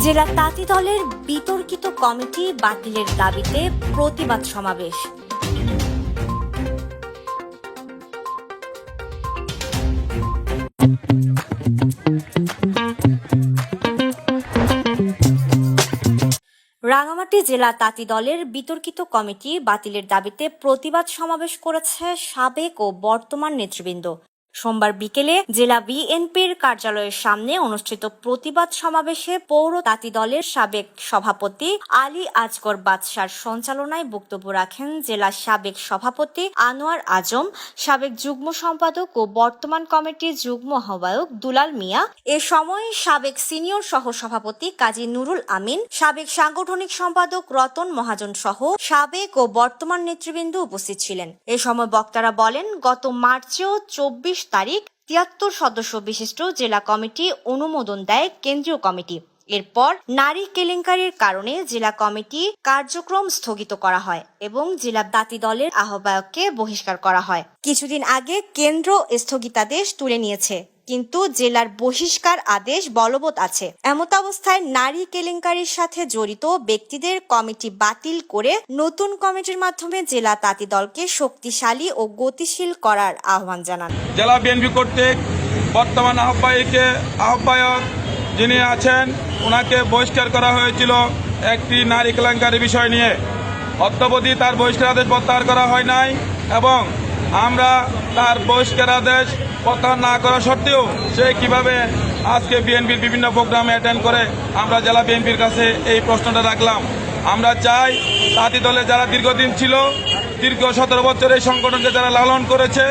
জেলা তাঁতি দলের বিতর্কিত কমিটি বাতিলের দাবিতে প্রতিবাদ সমাবেশ। রাঙামাটি জেলা তাঁতি দলের বিতর্কিত কমিটি বাতিলের দাবিতে প্রতিবাদ সমাবেশ করেছে সাবেক ও বর্তমান নেতৃবৃন্দ। সোমবার বিকেলে জেলা বিএনপির কার্যালয়ের সামনে অনুষ্ঠিত প্রতিবাদ সমাবেশে পৌর তাঁতি দলের সাবেক সভাপতি আলী আজগর বাদশার সঞ্চালনায় বক্তব্য রাখেন জেলার সাবেক সভাপতি আনোয়ার আজম, সাবেক যুগ্ম সম্পাদক ও বর্তমান কমিটির যুগ্ম আহ্বায়ক দুলাল মিয়া। এ সময় সাবেক সিনিয়র সহ সভাপতি কাজী নুরুল আমিন, সাবেক সাংগঠনিক সম্পাদক রতন মহাজন সহ সাবেক ও বর্তমান নেতৃবৃন্দ উপস্থিত ছিলেন। এ সময় বক্তারা বলেন, গত মার্চেও 24 তারিখ 73 সদস্য বিশিষ্ট জেলা কমিটি অনুমোদন দেয় কেন্দ্রীয় কমিটি। এরপর নারী কেলেঙ্কারির কারণে জেলা কমিটি কার্যক্রম স্থগিত করা হয় এবং জেলা তাঁতি দলের আহ্বায়ককে বহিষ্কার করা হয়। কিছুদিন আগে কেন্দ্র স্থগিতাদেশ তুলে নিয়েছে, কিন্তু জেলার বহিষ্কার আদেশ বলবৎ আছে। এমত অবস্থায় নারী কেলেঙ্কারির সাথে জড়িত ব্যক্তিদের কমিটি বাতিল করে নতুন কমিটির মাধ্যমে জেলা তাঁতি দলকে শক্তিশালী ও গতিশীল করার আহ্বান জানান। জেলা বিএনপি কর্তৃক বর্তমান আহ্বায়ক যিনি আছেন ওনাকে বহিষ্কার করা হয়েছিল একটি নারী কেলেঙ্কারির বিষয় নিয়ে। অদ্যাবধি তার বহিষ্কার আদেশ প্রত্যাহার করা হয় নাই এবং আমরা তার বহিষ্কার আদেশ প্রত্যাহার না করা সত্ত্বেও সে কিভাবে আজকে বিএনপির বিভিন্ন প্রোগ্রামে অ্যাটেন্ড করে, আমরা জেলা বিএনপির কাছে এই প্রশ্নটা রাখলাম। আমরা চাই তাঁতি দলে যারা দীর্ঘদিন ছিল, দীর্ঘ 17 বছর এই সংগঠনকে যারা লালন করেছে,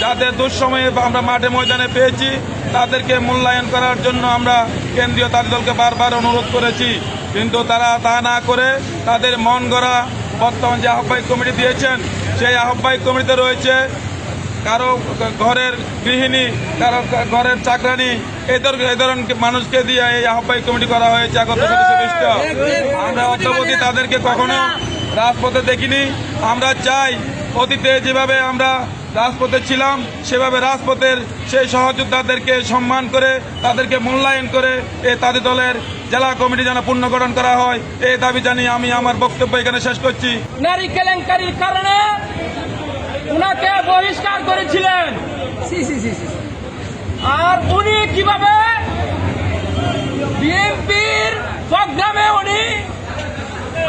যাদের দুঃসময়ে আমরা মাঠে ময়দানে পেয়েছি, তাদেরকে মূল্যায়ন করার জন্য আমরা কেন্দ্রীয় তাঁতি দলকে বারবার অনুরোধ করেছি, কিন্তু তারা তা না করে তাদের মন গড়া বর্তমান যে আহ্বায়ক কমিটি দিয়েছেন, সেই আহ্বায়ক কমিটিতে রয়েছে কারো ঘরের গৃহিণী, কারো ঘরের চাকরানি, এই ধরনের মানুষকে দিয়ে এই আহ্বায়ক কমিটি করা হয়েছে। আমরা অদ্যাবধি তাদেরকে কখনো রাজপথে দেখিনি। আমরা চাই অতীতে যেভাবে আমরা রাজপথে ছিলাম সেভাবে রাজপথের সেই সহযোদ্ধাদেরকে সম্মান করে তাদেরকে মূল্যায়ন করে এই তাঁতি দলের জেলা কমিটি যেন পুনর্গঠন করা হয়, এই দাবি জানিয়ে আমি আমার বক্তব্য এখানে শেষ করছি। নারী কেলেঙ্কারির কারণে উনাকে বহিষ্কার করেছিলেন, আর উনি কিভাবে বিএনপির প্রোগ্রামে উনি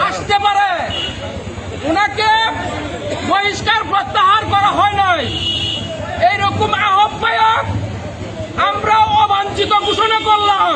আসতে পারে, উনাকে বহিষ্কার প্রত্যাহার করা হয় নাই। এইরকম আহ্বায়ক আমরা অবাঞ্ছিত ঘোষণা করলাম।